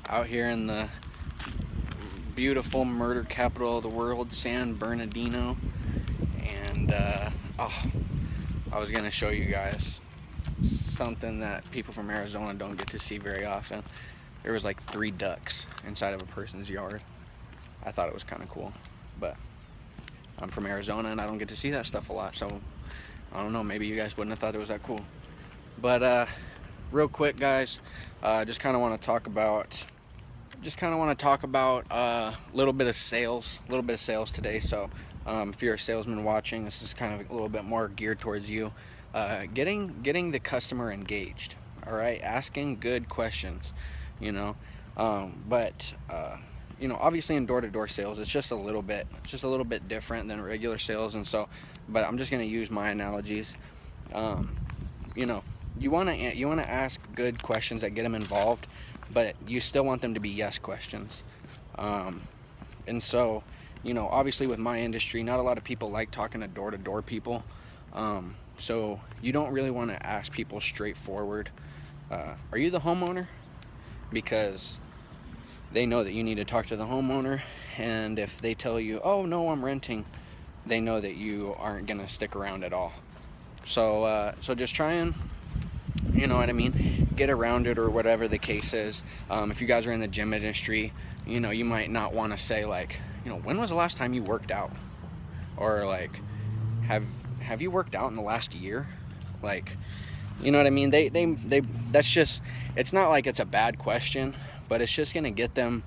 out here in the beautiful murder capital of the world, San Bernardino. And oh, I was gonna show you guys something that people from Arizona don't get to see very often. There was like 3 ducks inside of a person's yard. I thought it was kind of cool, but I'm from Arizona and I don't get to see that stuff a lot, so I don't know, maybe you guys wouldn't have thought it was that cool. But real quick, guys, just kind of want to talk about a little bit of sales today. So if you're a salesman watching, this is kind of a little bit more geared towards you. Getting the customer engaged, all right, asking good questions, you know. But obviously in door-to-door sales, it's just a little bit different than regular sales. And so, but I'm just going to use my analogies. You know, you want to ask good questions that get them involved, but you still want them to be yes questions. And so, obviously with my industry, not a lot of people like talking to door-to-door people. So you don't really want to ask people straightforward, are you the homeowner? Because they know that you need to talk to the homeowner, and if they tell you, oh no, I'm renting, they know that you aren't gonna stick around at all. So just try and, you know what I mean, get around it, or whatever the case is. If you guys are in the gym industry, you might not want to say like, when was the last time you worked out? Or like, have you worked out in the last year? Like, you know what I mean? They that's just, it's not like it's a bad question, but it's just gonna get them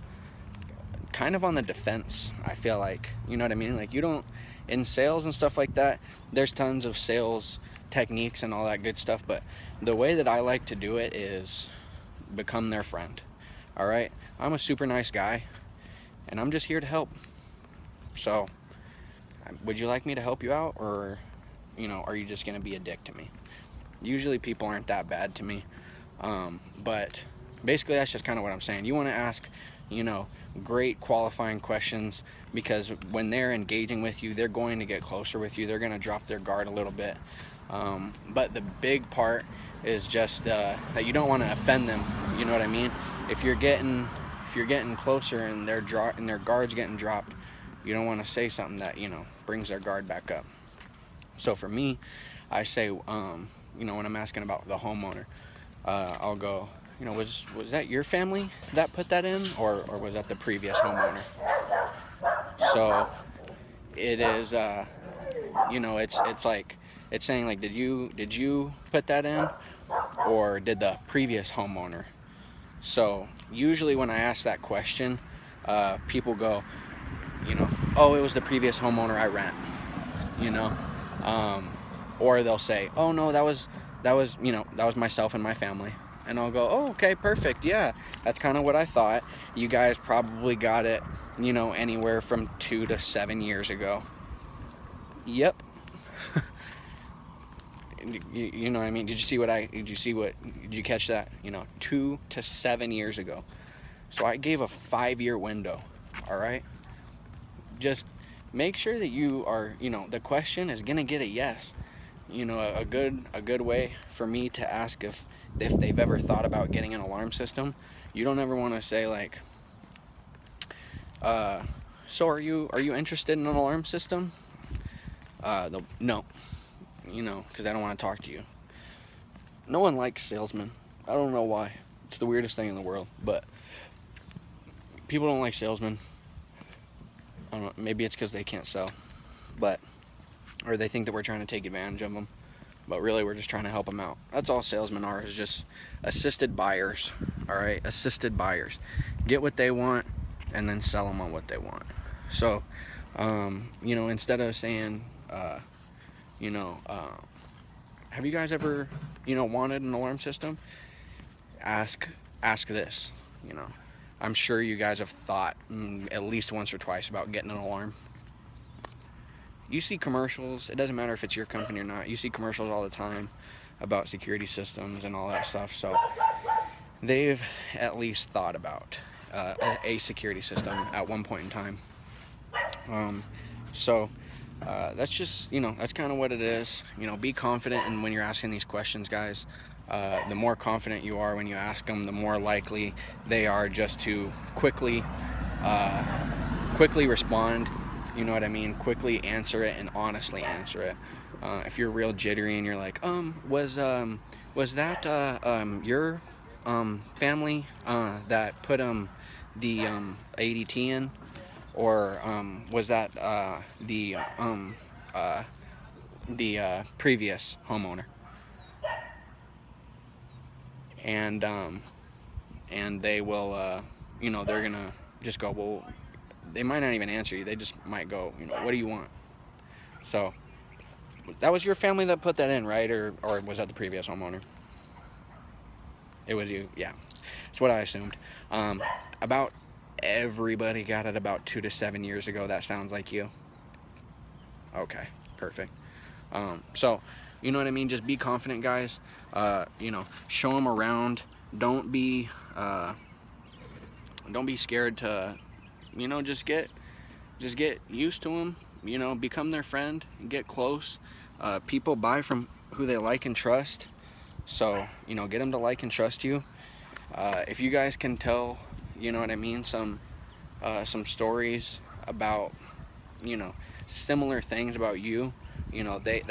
kind of on the defense, I feel like. You know what I mean? Like, you don't, in sales and stuff like that, there's tons of sales techniques and all that good stuff, but the way that I like to do it is become their friend. All right, I'm a super nice guy and I'm just here to help. So would you like me to help you out, or are you just gonna be a dick to me? Usually people aren't that bad to me, but basically that's just kind of what I'm saying. You want to ask great qualifying questions, because when they're engaging with you, they're going to get closer with you. They're going to drop their guard a little bit. But the big part is just that you don't want to offend them. You know what I mean? If you're getting closer and their guard's getting dropped, you don't want to say something that brings their guard back up. So for me, I say when I'm asking about the homeowner, I'll go, was that your family that put that in, or was that the previous homeowner? So it is, it's like, it's saying like, did you put that in, or did the previous homeowner? So usually when I ask that question, people go, oh, it was the previous homeowner, I rent, or they'll say, oh no, that was myself and my family. And I'll go, oh, okay, perfect. Yeah, that's kind of what I thought. You guys probably got it, anywhere from 2 to 7 years ago. Yep. You know what I mean? Did you catch that? 2 to 7 years ago. So I gave a 5-year window. All right. Just make sure that you are, the question is gonna get a yes. A good way for me to ask if they've ever thought about getting an alarm system. You don't ever want to say like, so are you interested in an alarm system? No, because I don't want to talk to you. No one likes salesmen. I don't know why. It's the weirdest thing in the world, but people don't like salesmen. I don't know, maybe it's because they can't sell, or they think that we're trying to take advantage of them. But really, we're just trying to help them out. That's all salesmen are, is just assisted buyers. All right, assisted buyers. Get what they want and then sell them on what they want. So, instead of saying, have you guys ever, wanted an alarm system? Ask this. I'm sure you guys have thought at least once or twice about getting an alarm. You see commercials, it doesn't matter if it's your company or not, you see commercials all the time about security systems and all that stuff. So they've at least thought about a security system at one point in time. That's just, that's kind of what it is. Be confident, and when you're asking these questions, guys, The more confident you are when you ask them, the more likely they are just to quickly respond. You know what I mean? Quickly answer it and honestly answer it. If you're real jittery and you're like, was that your family that put the ADT in, or was that uh, the previous homeowner? And they will, they're gonna just go, well, they might not even answer you. They just might go, what do you want? So that was your family that put that in, right? Or was that the previous homeowner? It was you, yeah. That's what I assumed. About everybody got it about 2 to 7 years ago. That sounds like you. Okay, perfect. So, you know what I mean? Just be confident, guys. Show them around. Don't be scared to, just get used to them. Become their friend, get close. People buy from who they like and trust. So, get them to like and trust you. If you guys can tell, you know what I mean, some stories about, similar things about you, that